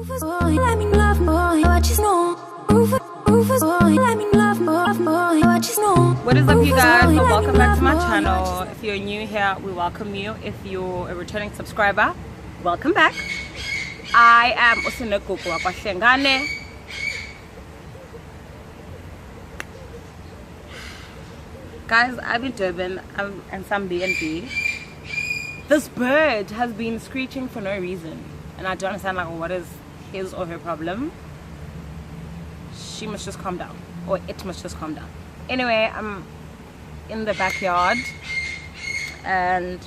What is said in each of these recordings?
What is up, you guys? So welcome back to my channel. If you're new here, we welcome you. If you're a returning subscriber, welcome back. I am Sinegugu Hlengane. Guys, I'm in Durban and some B&B. This bird has been screeching for no reason, and I don't understand like what is his or her problem. She must just calm down, or it must just calm down. Anyway, I'm in the backyard and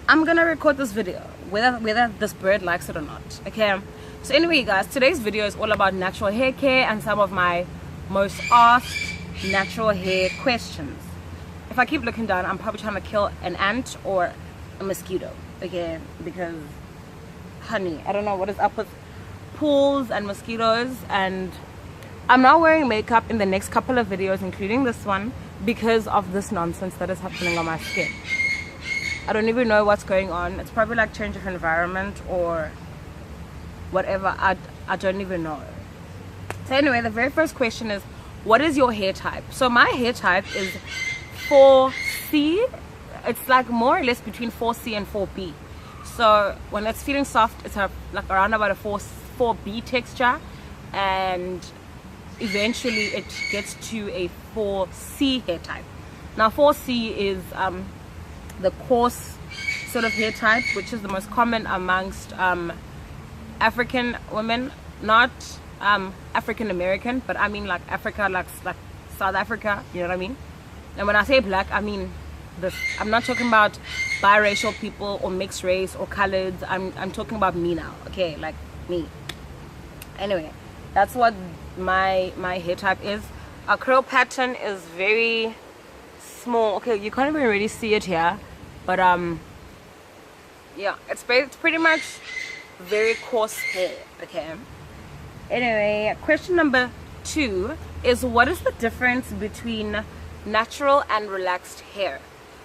I'm gonna record this video whether this bird likes it or not. Okay, so anyway, guys, today's video is all about natural hair care and some of my most asked natural hair questions. If I keep looking down, I'm probably trying to kill an ant or a mosquito, okay, because honey, I don't know what is up with pools and mosquitoes. And I'm not wearing makeup in the next couple of videos, including this one, because of this nonsense that is happening on my skin. I don't even know what's going on. It's probably like change of environment or whatever. I don't even know. So anyway, the very first question is, what is your hair type? So my hair type is 4C. It's like more or less between 4C and 4B. So when it's feeling soft, it's like around about a 4B texture, and eventually it gets to a 4C hair type. Now 4C is the coarse sort of hair type, which is the most common amongst African women, not African American, but I mean like Africa, like South Africa, you know what I mean? And when I say black, I mean this. I'm not talking about biracial people or mixed race or coloreds. I'm talking about me now, okay, like me. Anyway, that's what my hair type is. Our curl pattern is very small. Okay, you can't even really see it here, but yeah, it's pretty much very coarse hair. Okay, anyway, question number 2 is, what is the difference between natural and relaxed hair?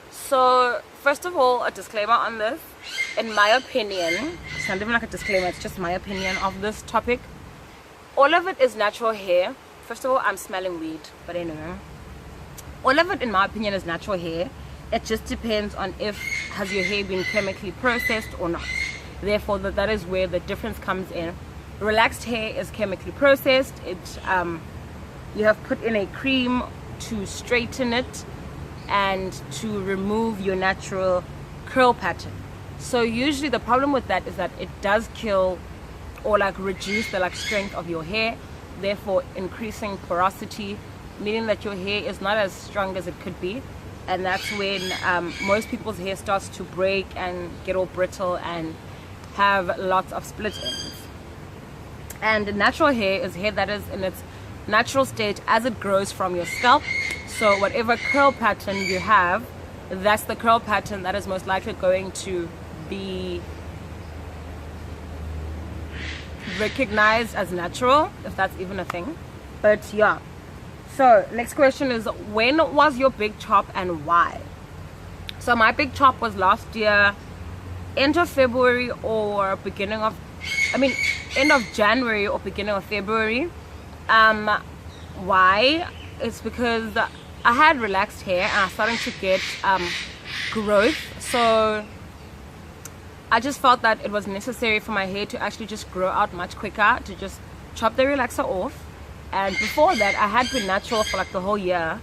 So first of all, a disclaimer on this. In my opinion, it's not even like a disclaimer, it's just my opinion of this topic. All of it is natural hair. First of all, I'm smelling weed, but anyway, all of it in my opinion is natural hair. It just depends on if has your hair been chemically processed or not. Therefore, that is where the difference comes in. Relaxed hair is chemically processed. You have put in a cream to straighten it and to remove your natural curl pattern. So usually the problem with that is that it does kill or like reduce the strength of your hair, therefore increasing porosity, meaning that your hair is not as strong as it could be. And that's when most people's hair starts to break and get all brittle and have lots of split ends. And natural hair is hair that is in its natural state as it grows from your scalp. So whatever curl pattern you have, that's the curl pattern that is most likely going to be recognized as natural, if that's even a thing. But yeah, so next question is, when was your big chop and why? So my big chop was last year, end of February or end of January or beginning of February. Why? It's because I had relaxed hair and I was starting to get growth. So I just felt that it was necessary for my hair to actually just grow out much quicker, to just chop the relaxer off. And before that, I had been natural for like the whole year,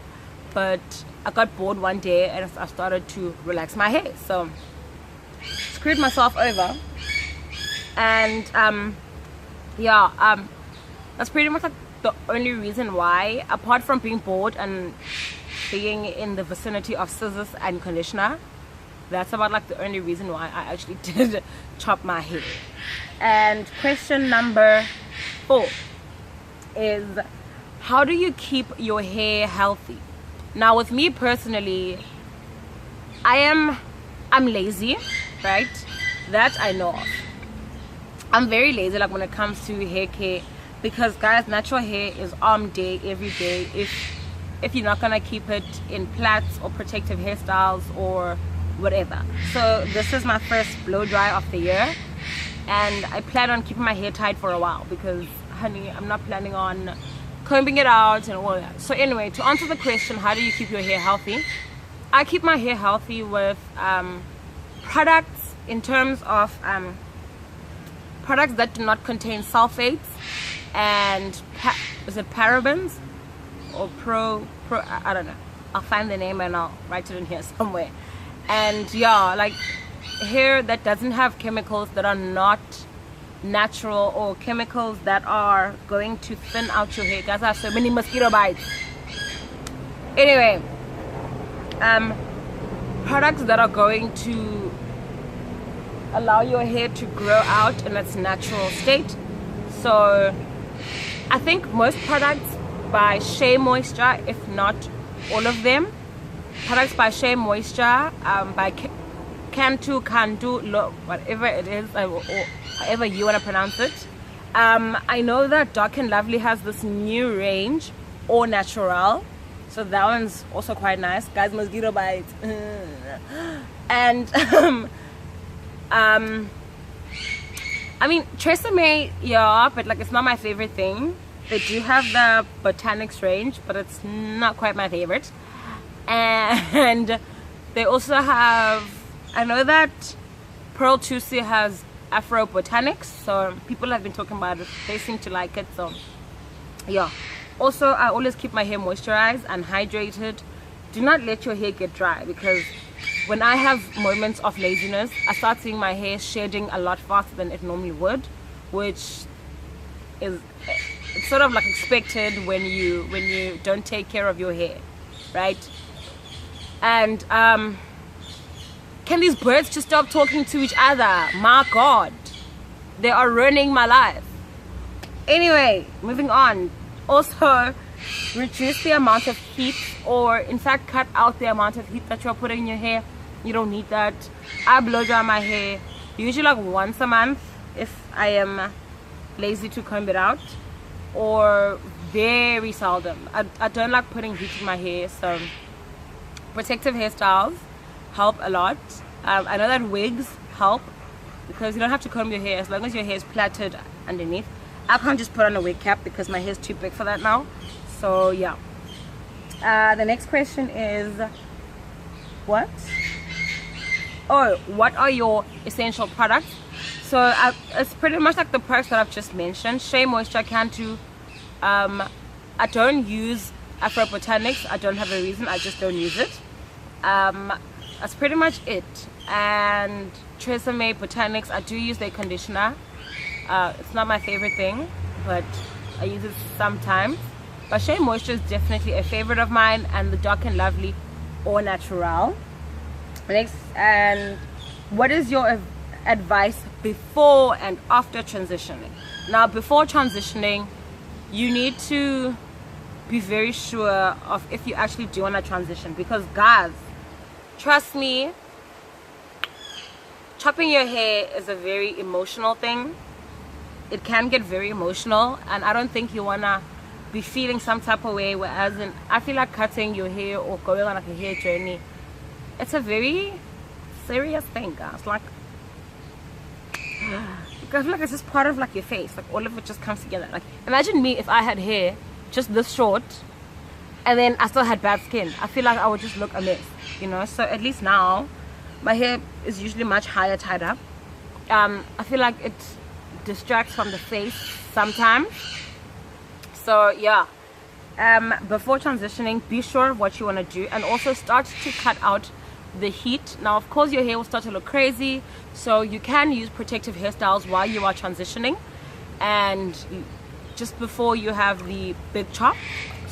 but I got bored one day and I started to relax my hair. So screwed myself over. And yeah, that's pretty much like the only reason why, apart from being bored and being in the vicinity of scissors and conditioner. That's about like the only reason why I actually did chop my hair. And question number 4 is, how do you keep your hair healthy? Now with me personally, I'm lazy, right? That I know of. I'm very lazy like when it comes to hair care, because guys, natural hair is arm day every day if you're not gonna keep it in plaits or protective hairstyles or whatever. So this is my first blow dry of the year, and I plan on keeping my hair tied for a while because, honey, I'm not planning on combing it out and all that. So anyway, to answer the question, how do you keep your hair healthy? I keep my hair healthy with products, in terms of products that do not contain sulfates and is it parabens or pro I don't know, I'll find the name and I'll write it in here somewhere. And yeah, like hair that doesn't have chemicals that are not natural, or chemicals that are going to thin out your hair. Guys, I have so many mosquito bites. Anyway, products that are going to allow your hair to grow out in its natural state. So I think most products by Shea Moisture, if not all of them, products by Shea Moisture, by Cantu, whatever it is, or however you want to pronounce it. I know that Dark and Lovely has this new range, Au Natural, so that one's also quite nice. Guys, mosquito bites. And I mean, Tresemme, yeah, but like it's not my favorite thing. They do have the Botanics range, but it's not quite my favorite. And they also have, I know that Pearl Tusi has Afro Botanics, so people have been talking about it. They seem to like it, so yeah. Also, I always keep my hair moisturized and hydrated. Do not let your hair get dry, because when I have moments of laziness, I start seeing my hair shedding a lot faster than it normally would, which is, it's sort of like expected when you don't take care of your hair, right? And can these birds just stop talking to each other? My God, they are ruining my life. Anyway, moving on. Also, reduce the amount of heat, or in fact cut out the amount of heat that you're putting in your hair. You don't need that. I blow dry my hair usually like once a month if I am lazy to comb it out, or very seldom. I don't like putting heat in my hair, so protective hairstyles help a lot. I know that wigs help because you don't have to comb your hair as long as your hair is plaited underneath. I can't just put on a wig cap because my hair is too big for that now. So yeah. The next question is, what? Oh, what are your essential products? So it's pretty much like the products that I've just mentioned. Shea Moisture, Cantu. I don't use Afro Botanics. I don't have a reason. I just don't use it. That's pretty much it. And Tresemme Botanics, I do use their conditioner. It's not my favorite thing, but I use it sometimes. But Shea Moisture is definitely a favorite of mine, and the Dark and Lovely Au Natural. Next, and what is your advice before and after transitioning? Now, before transitioning, you need to be very sure of if you actually do want to transition, because guys, trust me, chopping your hair is a very emotional thing. It can get very emotional, and I don't think you want to be feeling some type of way, whereas I feel like cutting your hair or going on like a hair journey, it's a very serious thing, guys. Like, I feel like it's just part of like your face, like all of it just comes together. Like, imagine me if I had hair just this short and then I still had bad skin. I feel like I would just look a mess, you know. So at least now my hair is usually much higher tied up. I feel like it distracts from the face sometimes. So yeah, before transitioning, be sure of what you want to do, and also start to cut out the heat. Now, of course, your hair will start to look crazy, so you can use protective hairstyles while you are transitioning, and just before you have the big chop.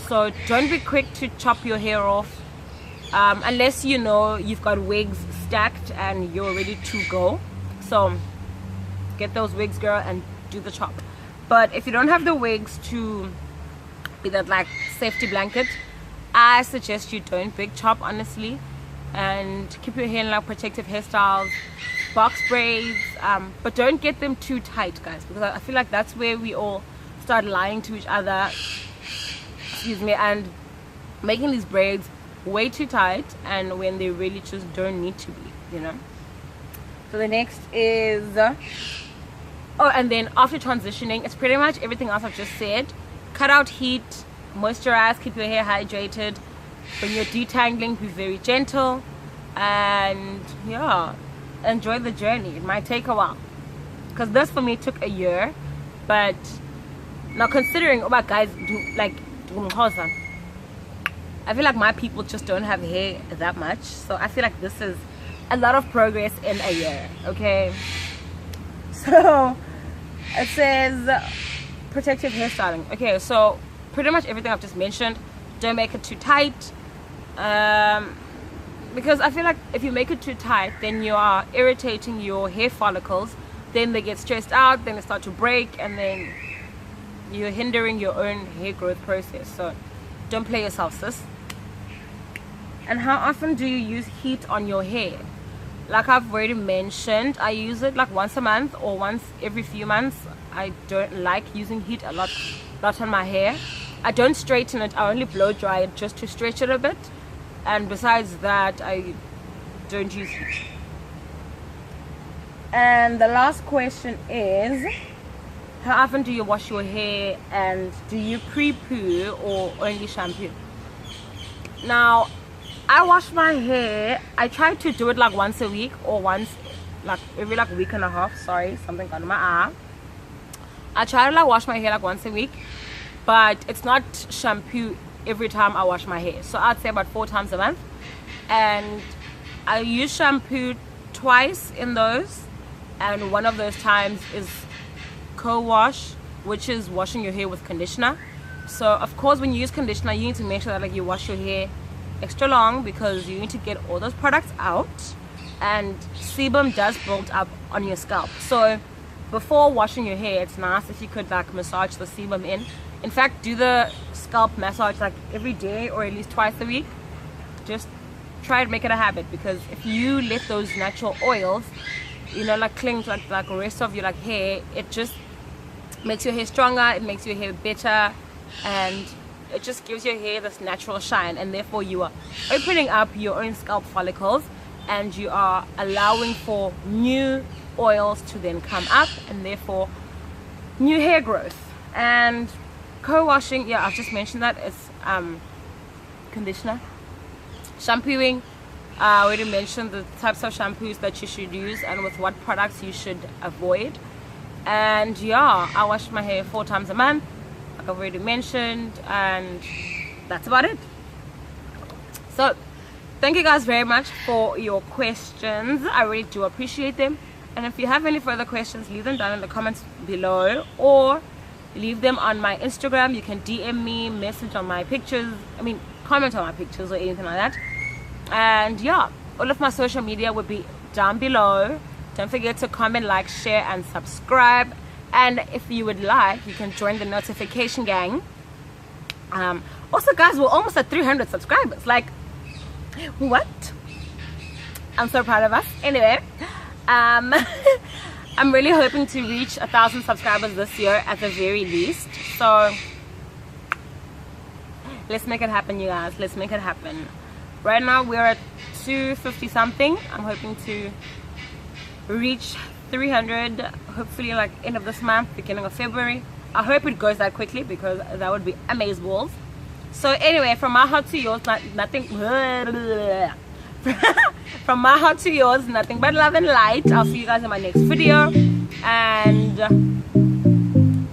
So don't be quick to chop your hair off unless you know you've got wigs stacked and you're ready to go. So get those wigs, girl, and do the chop. But if you don't have the wigs to be that like safety blanket, I suggest you don't big chop, honestly, and keep your hair in like protective hairstyles, box braids, but don't get them too tight, guys, because I feel like that's where we all start lying to each other, excuse me, and making these braids way too tight, and when they really just don't need to be, you know. So the next is, Oh, and then after transitioning, it's pretty much everything else I've just said. Cut out heat, moisturize, keep your hair hydrated. When you're detangling, be very gentle, and yeah, enjoy the journey. It might take a while, because this for me took a year, but now considering about guys I feel like my people just don't have hair that much, so I feel like this is a lot of progress in a year. Okay, so it says protective hairstyling. Okay, so pretty much everything I've just mentioned. Don't make it too tight, because I feel like if you make it too tight, then you are irritating your hair follicles, then they get stressed out, then they start to break, and then you're hindering your own hair growth process. So don't play yourself, sis. And how often do you use heat on your hair? Like I've already mentioned, I use it like once a month or once every few months. I don't like using heat a lot on my hair. I don't straighten it, I only blow dry it just to stretch it a bit, and besides that I don't use heat. And the last question is, how often do you wash your hair, and do you pre-poo or only shampoo? Now I wash my hair, I try to do it like once a week or once like every like week and a half. Sorry, something got in my eye. I try to like wash my hair like once a week, but it's not shampoo every time I wash my hair. So I'd say about 4 times a month, and I use shampoo twice in those, and one of those times is co-wash, which is washing your hair with conditioner. So of course when you use conditioner, you need to make sure that like you wash your hair extra long, because you need to get all those products out, and sebum does build up on your scalp. So before washing your hair, it's nice if you could like massage the sebum in. In fact, do the scalp massage like every day or at least twice a week. Just try to make it a habit, because if you let those natural oils, you know, like cling to like the rest of your like hair, it just makes your hair stronger, it makes your hair better, and it just gives your hair this natural shine, and therefore you are opening up your own scalp follicles, and you are allowing for new oils to then come up, and therefore new hair growth. And co-washing, yeah, I've just mentioned that, it's conditioner. Shampooing, I already mentioned the types of shampoos that you should use and with what products you should avoid. And yeah, I wash my hair 4 times a month, like I've already mentioned, and that's about it. So thank you guys very much for your questions. I really do appreciate them, and if you have any further questions, leave them down in the comments below, or leave them on my Instagram. You can DM me, message on my pictures, comment on my pictures or anything like that. And yeah, all of my social media will be down below. Don't forget to comment, like, share and subscribe, and if you would like, you can join the notification gang. Also guys, we're almost at 300 subscribers. Like, what? I'm so proud of us. Anyway, I'm really hoping to reach 1,000 subscribers this year at the very least. So let's make it happen, you guys. Let's make it happen. Right now we're at 250 something. I'm hoping to reach 300, hopefully like end of this month, beginning of February. I hope it goes that quickly, because that would be amazeballs. So anyway, from my heart to yours, nothing from my heart to yours, nothing but love and light. I'll see you guys in my next video, and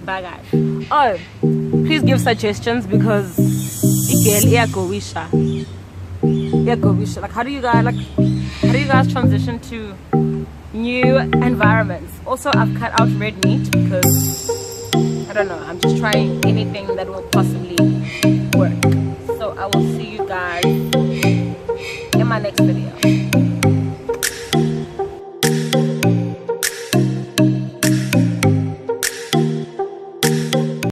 bye guys. Oh, please give suggestions, because like how do you guys transition to new environments? Also, I've cut out red meat because I don't know, I'm just trying anything that will possibly work. So I will see you guys in my next video.